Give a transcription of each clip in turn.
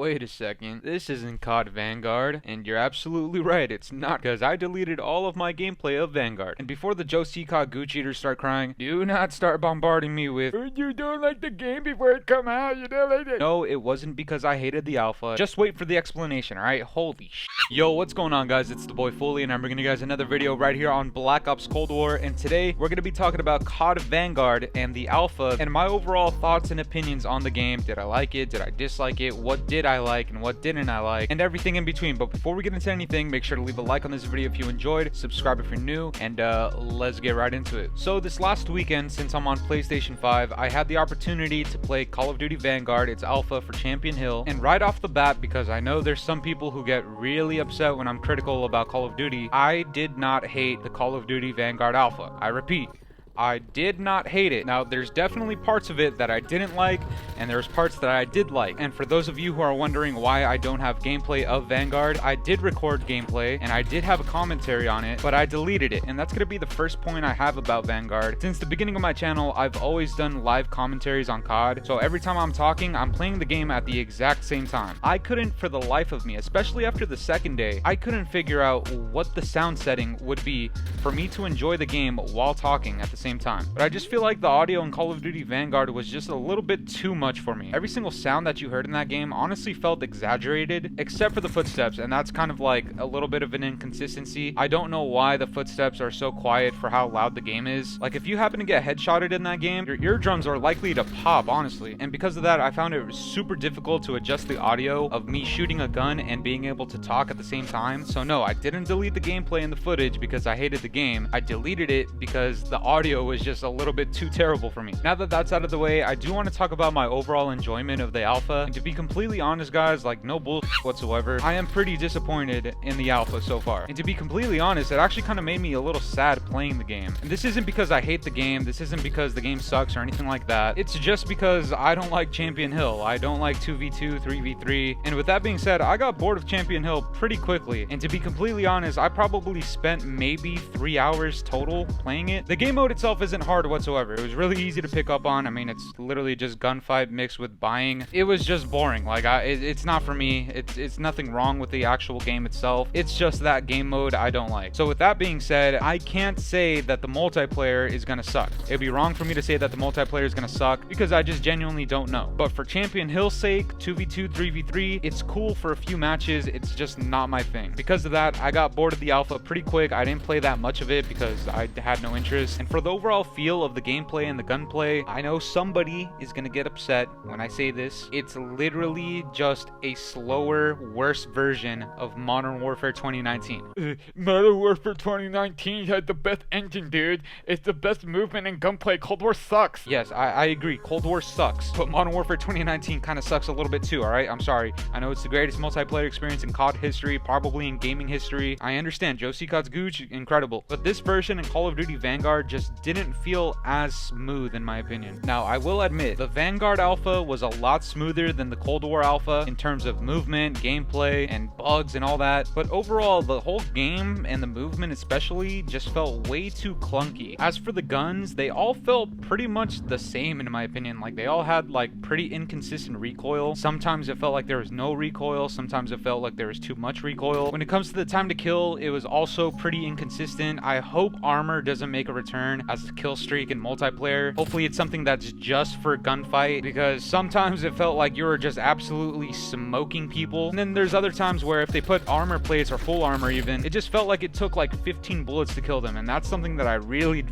Wait a second, this isn't COD Vanguard, and you're absolutely right, it's not, because I deleted all of my gameplay of Vanguard. And before the Joe COD Gooch eaters start crying, do not start bombarding me with, "Oh, you don't like the game before it come out, you don't like it." No, it wasn't because I hated the alpha. Just wait for the explanation, alright? Holy sh**. Yo, what's going on, guys? It's the boy Fooly, and I'm bringing you guys another video right here on Black Ops Cold War, and today we're going to be talking about COD Vanguard and the alpha, and my overall thoughts and opinions on the game. Did I like it? Did I dislike it? What did I like and what didn't I like, and everything in between. But before we get into anything, make sure to leave a like on this video if you enjoyed, subscribe if you're new, and let's get right into it. So this last weekend, since I'm on PlayStation 5, I had the opportunity to play Call of Duty Vanguard, its alpha for Champion Hill, and right off the bat, because I know there's some people who get really upset when I'm critical about Call of Duty, I did not hate the Call of Duty Vanguard alpha. I repeat, I did not hate it. Now, there's definitely parts of it that I didn't like, and there's parts that I did like. And for those of you who are wondering why I don't have gameplay of Vanguard, I did record gameplay, and I did have a commentary on it, but I deleted it. And that's going to be the first point I have about Vanguard. Since the beginning of my channel, I've always done live commentaries on COD, so every time I'm talking, I'm playing the game at the exact same time. I couldn't, for the life of me, especially after the second day, I couldn't figure out what the sound setting would be for me to enjoy the game while talking at the same time. But I just feel like the audio in Call of Duty Vanguard was just a little bit too much for me. Every single sound that you heard in that game honestly felt exaggerated, except for the footsteps, and that's kind of like a little bit of an inconsistency. I don't know why the footsteps are so quiet for how loud the game is. Like, if you happen to get headshotted in that game, your eardrums are likely to pop, honestly. And because of that, I found it super difficult to adjust the audio of me shooting a gun and being able to talk at the same time. So no, I didn't delete the gameplay and the footage because I hated the game. I deleted it because the audio was just a little bit too terrible for me. Now that that's out of the way, I do want to talk about my overall enjoyment of the alpha. And to be completely honest, guys, like, no bullshit whatsoever, I am pretty disappointed in the alpha so far. And to be completely honest, it actually kind of made me a little sad playing the game. And this isn't because I hate the game, this isn't because the game sucks or anything like that. It's just because I don't like Champion Hill. I don't like 2v2, 3v3. And with that being said, I got bored of Champion Hill pretty quickly. And to be completely honest, I probably spent maybe 3 hours total playing it. The game mode itself isn't hard whatsoever. It was really easy to pick up on. I mean, it's literally just gunfight mixed with buying. It was just boring. Like, it's not for me. It's nothing wrong with the actual game itself. It's just that game mode I don't like. So with that being said, I can't say that the multiplayer is gonna suck. It'd be wrong for me to say that the multiplayer is gonna suck because I just genuinely don't know. But for Champion Hill's sake, 2v2, 3v3, it's cool for a few matches. It's just not my thing. Because of that, I got bored of the alpha pretty quick. I didn't play that much of it because I had no interest. And for the overall feel of the gameplay and the gunplay, I know somebody is gonna get upset when I say this. It's literally just a slower, worse version of Modern Warfare 2019. Modern Warfare 2019 had the best engine, dude. It's the best movement and gunplay. Cold War sucks. Yes, I agree. Cold War sucks, but Modern Warfare 2019 kind of sucks a little bit too, alright? I'm sorry. I know it's the greatest multiplayer experience in COD history, probably in gaming history. I understand. Joe COD's Gooch, incredible. But this version in Call of Duty Vanguard just didn't feel as smooth in my opinion. Now, I will admit, the Vanguard alpha was a lot smoother than the Cold War alpha in terms of movement, gameplay, and bugs and all that, but overall, the whole game and the movement especially just felt way too clunky. As for the guns, they all felt pretty much the same in my opinion. Like, they all had like pretty inconsistent recoil. Sometimes it felt like there was no recoil, sometimes it felt like there was too much recoil. When it comes to the time to kill, it was also pretty inconsistent. I hope armor doesn't make a return as a kill streak in multiplayer. Hopefully it's something that's just for gunfight, because sometimes it felt like you were just absolutely smoking people. And then there's other times where if they put armor plates or full armor even, it just felt like it took like 15 bullets to kill them, and that's something that I really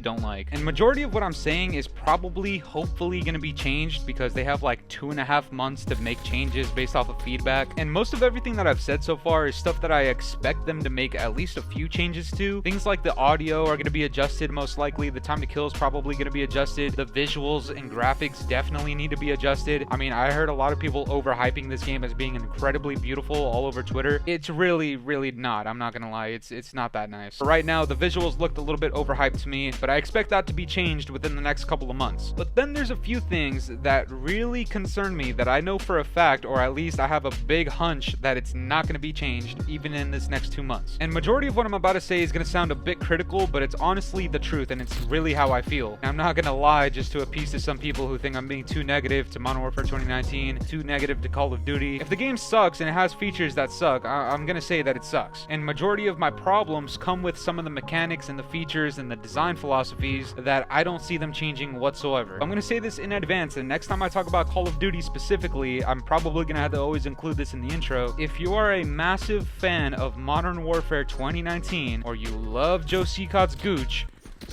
don't like. And majority of what I'm saying is probably hopefully gonna be changed because they have like 2.5 months to make changes based off of feedback. And most of everything that I've said so far is stuff that I expect them to make at least a few changes to. Things like the audio are gonna be adjusted most likely, the time to kill is probably going to be adjusted, the visuals and graphics definitely need to be adjusted. I mean, I heard a lot of people overhyping this game as being incredibly beautiful all over Twitter. It's really not. I'm not gonna lie, it's not that nice. But right now, the visuals looked a little bit overhyped to me, but I expect that to be changed within the next couple of months. But then there's a few things that really concern me that I know for a fact, or at least I have a big hunch that it's not going to be changed even in this next 2 months. And majority of what I'm about to say is going to sound a bit critical, but it's honestly the truth. truth, and it's really how I feel. And I'm not gonna lie just to appease to some people who think I'm being too negative to Modern Warfare 2019, too negative to Call of Duty. If the game sucks and it has features that suck, I'm gonna say that it sucks. And majority of my problems come with some of the mechanics and the features and the design philosophies that I don't see them changing whatsoever. I'm gonna say this in advance, and next time I talk about Call of Duty specifically, I'm probably gonna have to always include this in the intro. If you are a massive fan of Modern Warfare 2019, or you love Joe Seacot's Gooch,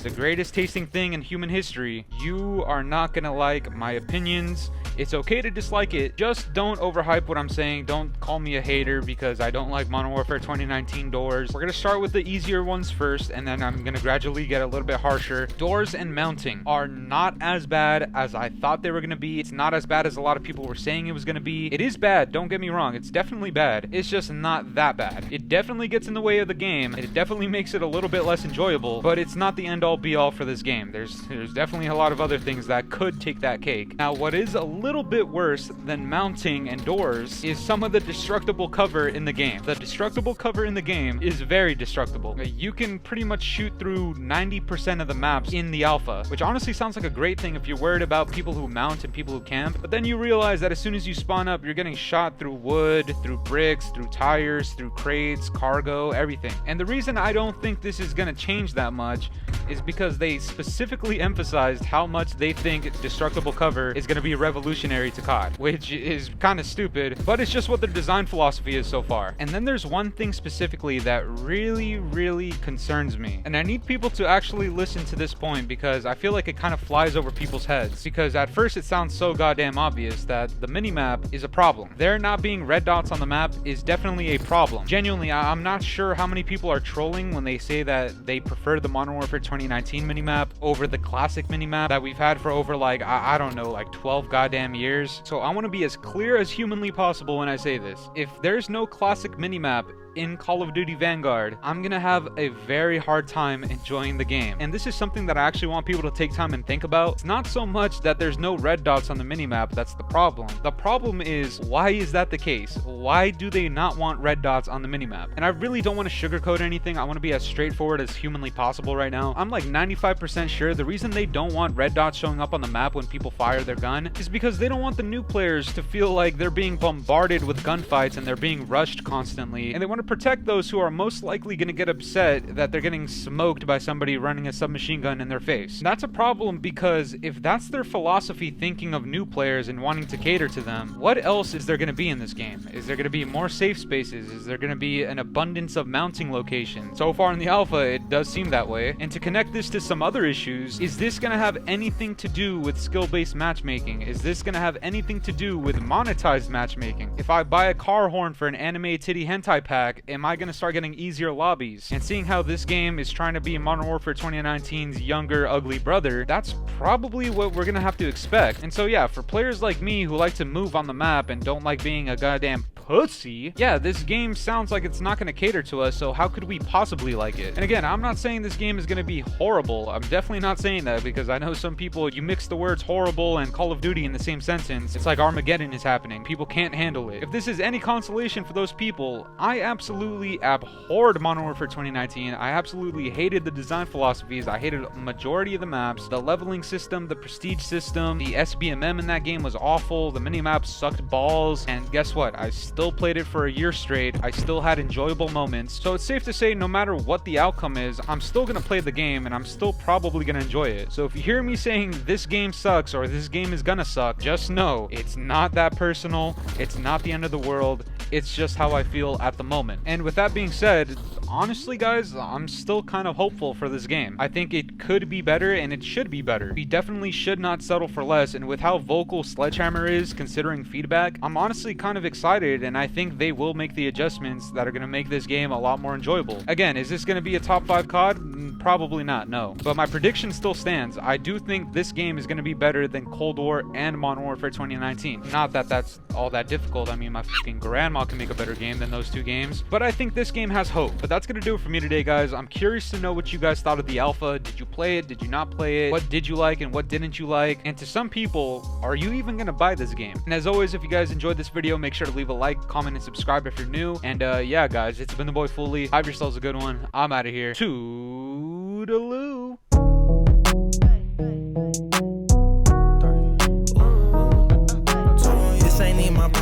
the greatest tasting thing in human history, you are not gonna like my opinions. It's okay to dislike it, just don't overhype what I'm saying. Don't call me a hater because I don't like Modern Warfare 2019 doors. We're gonna start with the easier ones first, and then I'm gonna gradually get a little bit harsher. Doors and mounting are not as bad as I thought they were gonna be. It's not as bad as a lot of people were saying it was gonna be. It is bad, don't get me wrong, it's definitely bad. It's just not that bad. It definitely gets in the way of the game. It definitely makes it a little bit less enjoyable, but it's not the end-all be-all for this game. There's definitely a lot of other things that could take that cake. Now, what is a little bit worse than mounting and doors is some of the destructible cover in the game. The destructible cover in the game is very destructible. You can pretty much shoot through 90% of the maps in the alpha, which honestly sounds like a great thing if you're worried about people who mount and people who camp, but then you realize that as soon as you spawn up, you're getting shot through wood, through bricks, through tires, through crates, cargo, everything. And the reason I don't think this is gonna change that much is because they specifically emphasized how much they think destructible cover is going to be revolutionary to COD, which is kind of stupid, but it's just what their design philosophy is so far. And then there's one thing specifically that really concerns me, and I need people to actually listen to this point because I feel like it kind of flies over people's heads, because at first it sounds so goddamn obvious that the minimap is a problem. There not being red dots on the map is definitely a problem. Genuinely, I'm not sure how many people are trolling when they say that they prefer the Modern Warfare 2019 minimap over the classic minimap that we've had for over like, I don't know, like 12 goddamn years. So I want to be as clear as humanly possible when I say this. If there's no classic minimap in Call of Duty Vanguard, I'm gonna have a very hard time enjoying the game. And this is something that I actually want people to take time and think about. It's not so much that there's no red dots on the minimap that's the problem. The problem is, why is that the case? Why do they not want red dots on the minimap? And I really don't want to sugarcoat anything. I want to be as straightforward as humanly possible right now. I'm like 95% sure the reason they don't want red dots showing up on the map when people fire their gun is because they don't want the new players to feel like they're being bombarded with gunfights and they're being rushed constantly, and they want to protect those who are most likely going to get upset that they're getting smoked by somebody running a submachine gun in their face. And that's a problem because if that's their philosophy thinking of new players and wanting to cater to them, what else is there going to be in this game? Is there going to be more safe spaces? Is there going to be an abundance of mounting locations? So far in the alpha, it does seem that way. And to connect this to some other issues, is this going to have anything to do with skill-based matchmaking? Is this going to have anything to do with monetized matchmaking? If I buy a car horn for an anime titty hentai pack, am I going to start getting easier lobbies? And seeing how this game is trying to be Modern Warfare 2019's younger, ugly brother, that's probably what we're going to have to expect. And so yeah, for players like me who like to move on the map and don't like being a goddamn pussy, yeah, this game sounds like it's not going to cater to us, so how could we possibly like it? And again, I'm not saying this game is going to be horrible. I'm definitely not saying that, because I know some people, you mix the words horrible and Call of Duty in the same sentence, it's like Armageddon is happening. People can't handle it. If this is any consolation for those people, I absolutely abhorred Modern Warfare 2019. I absolutely hated the design philosophies. I hated a majority of the maps, the leveling system, the prestige system, the SBMM in that game was awful, the minimap sucked balls, and guess what? I still played it for a year straight. I still had enjoyable moments. So it's safe to say no matter what the outcome is, I'm still gonna play the game and I'm still probably gonna enjoy it. So if you hear me saying this game sucks or this game is gonna suck, just know it's not that personal. It's not the end of the world. It's just how I feel at the moment. And with that being said, honestly guys, I'm still kind of hopeful for this game. I think it could be better and it should be better. We definitely should not settle for less, and with how vocal Sledgehammer is considering feedback, I'm honestly kind of excited, and I think they will make the adjustments that are going to make this game a lot more enjoyable. Again, is this going to be a top 5 COD? Probably not, no. But my prediction still stands. I do think this game is going to be better than Cold War and Modern Warfare 2019. Not that that's all that difficult. I mean, my fucking grandma can make a better game than those two games. But I think this game has hope. But that's going to do it for me today, guys. I'm curious to know what you guys thought of the alpha. Did you play it? Did you not play it? What did you like and what didn't you like? And to some people, are you even going to buy this game? And as always, if you guys enjoyed this video, make sure to leave a like, comment, and subscribe if you're new. And yeah, guys, it's been the boy Fooly. Have yourselves a good one. I'm out of here. Toodaloo.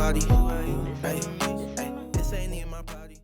party. Hey, this ain't even my party.